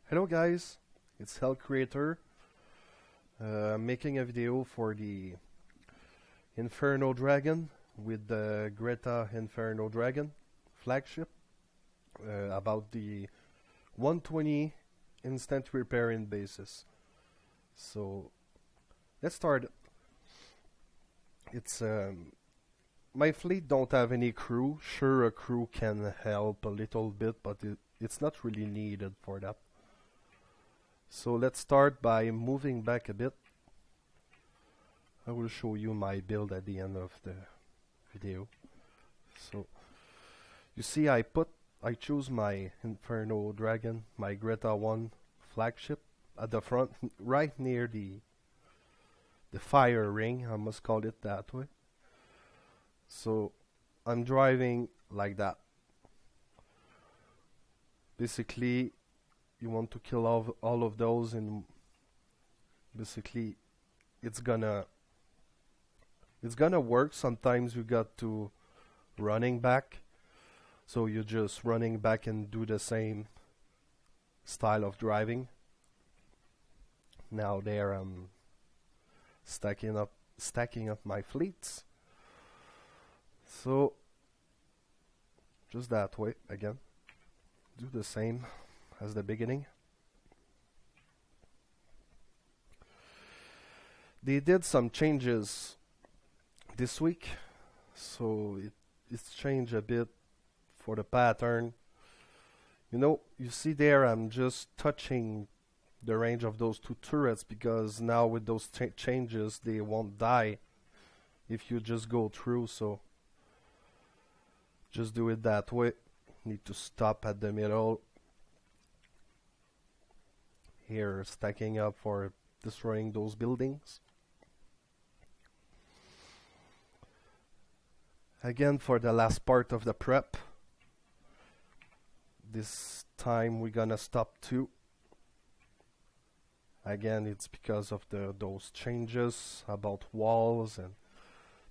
Hello guys, it's Hell Creator. I'm making a video for the Inferno Dragon with the Greta Inferno Dragon flagship about the 120 instant repairing basis. So let's start. It's my fleet don't have any crew. Sure, a crew can help a little bit, but it's not really needed for that. So let's start by moving back a bit. I will show you my build at the end of the video. So you see I choose my Inferno Dragon, my Greta 1 flagship at the front, right near the fire ring, I must call it that way. So I'm driving like that. Basically you want to kill all of those, and basically it's gonna work. Sometimes you got to running back, so you're just running back and do the same style of driving. Now there I'm stacking up my fleets, so just that way again, do the same as the beginning. They did some changes this week, so it's changed a bit for the pattern. You see there I'm just touching the range of those two turrets, because now with those changes they won't die if you just go through, so just do it that way. Need to stop at the middle here, stacking up for destroying those buildings. Again, for the last part of the prep, this time we're gonna stop too. Again, it's because of those changes about walls, and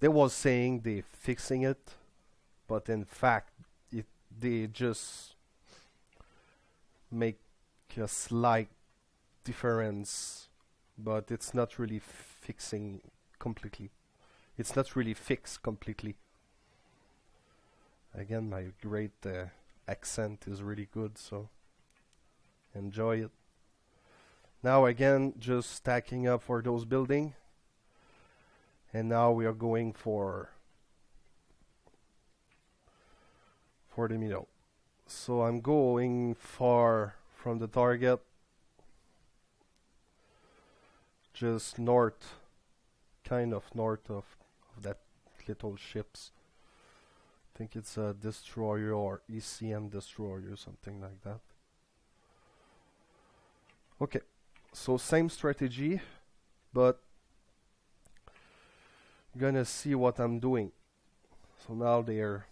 they was saying they fixing it, but in fact they just make a slight difference, but it's not really fixing completely. It's not really fixed completely. Again, my great accent is really good, so enjoy it. Now again, just stacking up for those buildings, and now we are going for the middle. So I'm going far from the target, just north, kind of north of that little ships. I think it's a destroyer or ECM destroyer, something like that. Okay, so same strategy, but you're gonna see what I'm doing. So now they are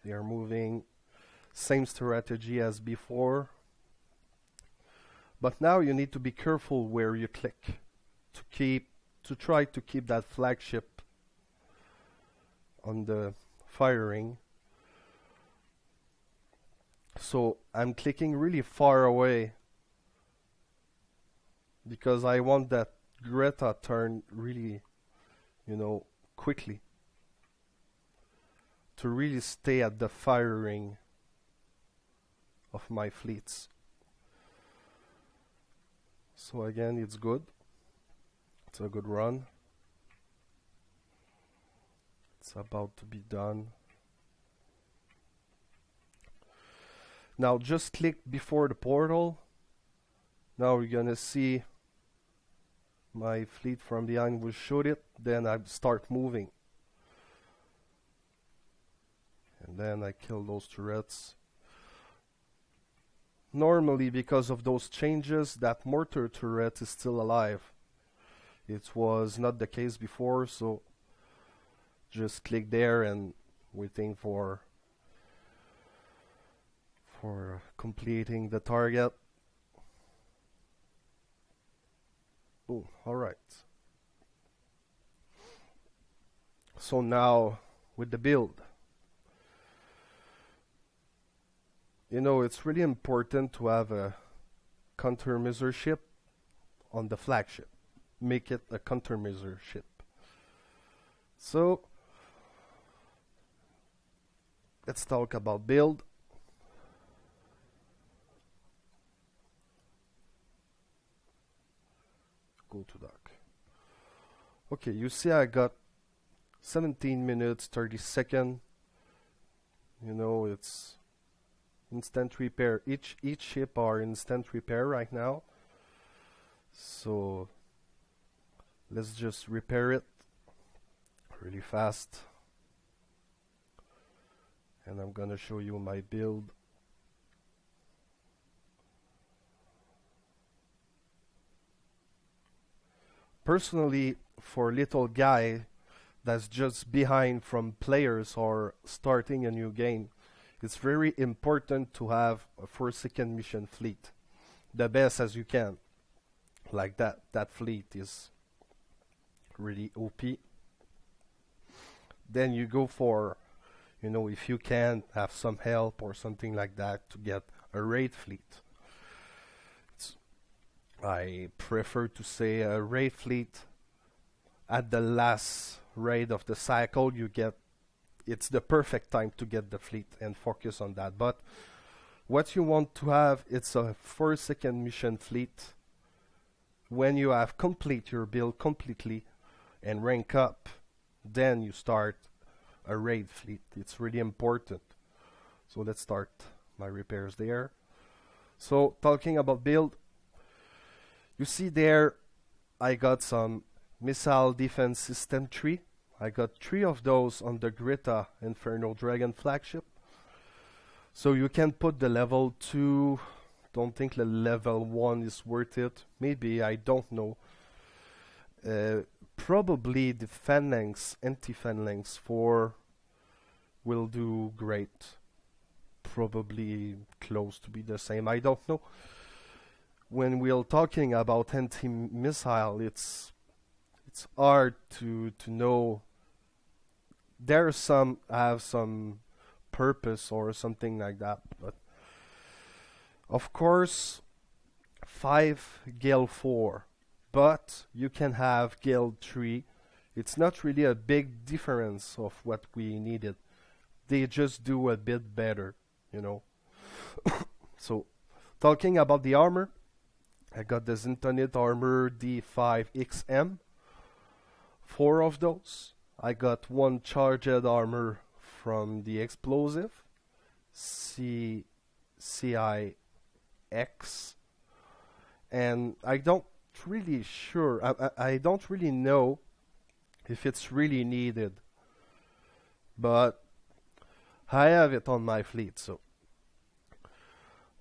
moving, same strategy as before, but now you need to be careful where you click to try to keep that flagship on the firing. So I'm clicking really far away because I want that Greta turn really, quickly, to really stay at the firing of my fleets. So again, it's good. It's a good run. It's about to be done. Now just click before the portal. Now you're gonna see my fleet from behind will shoot it, then I start moving. And then I kill those turrets. Normally, because of those changes, that mortar turret is still alive. It was not the case before, so just click there and waiting for completing the target. Oh, alright. So now with the build, You know, it's really important to have a countermeasure ship on the flagship. Make it a countermeasure ship. So, let's talk about build. Go to dock. Okay, you see I got 17 minutes 30 seconds. You know, it's instant repair. Each ship are instant repair right now. So let's just repair it really fast. And I'm gonna show you my build. Personally, for little guy that's just behind from players or starting a new game, it's very important to have a 4-second mission fleet. The best as you can. Like that. That fleet is really OP. Then you go for, you know, if you can have some help or something like that to get a raid fleet. I prefer to say a raid fleet at the last raid of the cycle. You get, it's the perfect time to get the fleet and focus on that. But what you want to have, it's a 4-second mission fleet. When you have complete your build completely and rank up, then you start a raid fleet. It's really important. So let's start my repairs there. So talking about build, you see there I got some missile defense system 3. I got 3 of those on the Greta Inferno Dragon flagship. So you can put the level 2. Don't think the level 1 is worth it. Maybe, I don't know. Probably the phalanx, anti-phalanx 4 will do great. Probably close to be the same. I don't know. When we're talking about anti-missile, it's hard to know. There some have some purpose or something like that, but of course 5 Gale 4, but you can have Gale 3. It's not really a big difference of what we needed. They just do a bit better, you know. So talking about the armor, I got the Zentonite armor D5XM, 4 of those. I got 1 charged armor from the explosive CIX, and I don't really sure. I don't really know if it's really needed, but I have it on my fleet. So,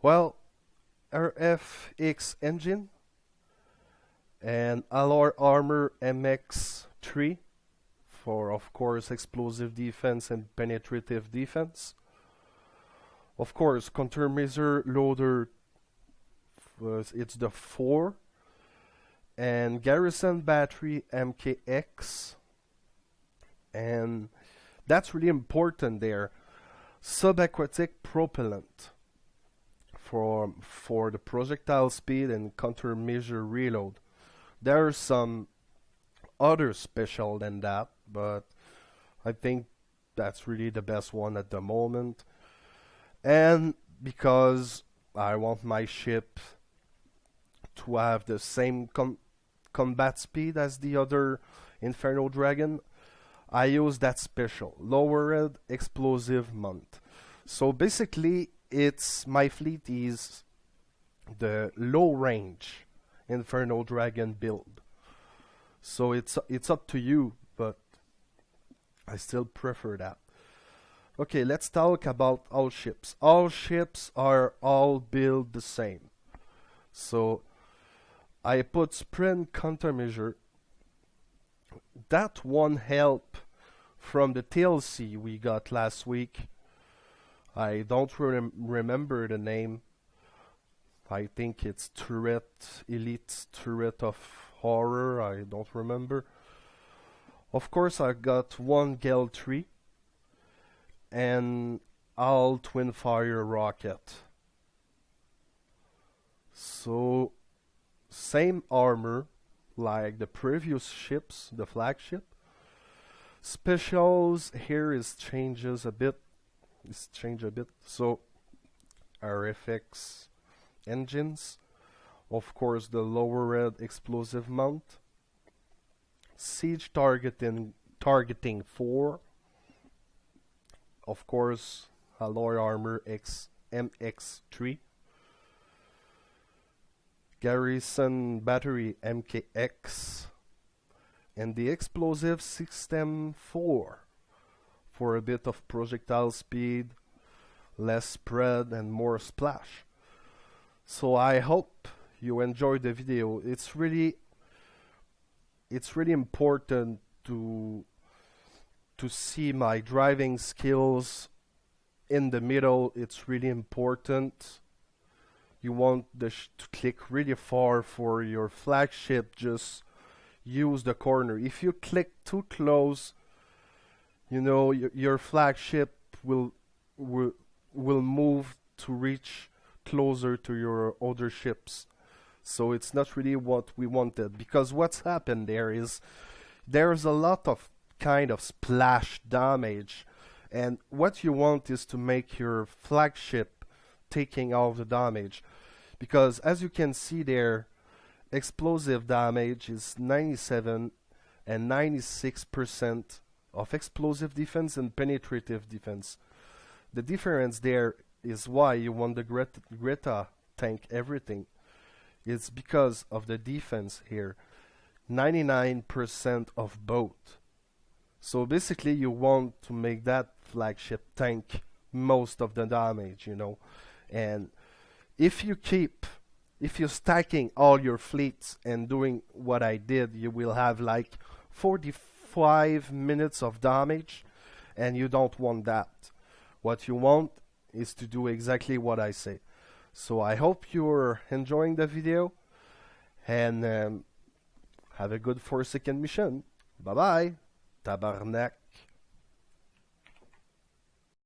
well, RFX engine and Allure armor MX3 for, of course, explosive defense and penetrative defense. Of course, countermeasure loader, it's the 4, and garrison battery MKX, and that's really important there. Subaquatic propellant for the projectile speed and countermeasure reload. There are some other special than that, but I think that's really the best one at the moment. And because I want my ship to have the same combat speed as the other Inferno Dragon, I use that special lowered explosive mount. So basically, it's my fleet is the low range Inferno Dragon build. So it's up to you, but I still prefer that. Okay, let's talk about all ships. All ships are all built the same. So I put sprint countermeasure. That one help from the TLC we got last week. I don't remember the name. I think it's Turret, Elite Turret of Horror. I don't remember. Of course, I got 1 Gale 3. And all twin fire rocket. So same armor like the previous ships, the flagship. Specials here is changes a bit. It's changed a bit. So RFX engines, of course the lower red explosive mount, siege targeting 4, of course alloy armor X MX3, garrison battery MKX, and the explosive system 4 for a bit of projectile speed, less spread and more splash. So I hope you enjoyed the video. It's really important to see my driving skills in the middle. It's really important. You want to click really far for your flagship, just use the corner. If you click too close, you know, your flagship will move to reach closer to your other ships. So it's not really what we wanted, because what's happened there is there's a lot of kind of splash damage, and what you want is to make your flagship taking all the damage, because as you can see there, explosive damage is 97 and 96% of explosive defense and penetrative defense. The difference there is why you want the Greta tank everything. It's because of the defense here. 99% of both. So basically you want to make that flagship tank most of the damage, you know. And if you're stacking all your fleets and doing what I did, you will have like 45 minutes of damage, and you don't want that. What you want is to do exactly what I say. So I hope you're enjoying the video, and have a good 4-second mission. Bye bye. Tabarnak.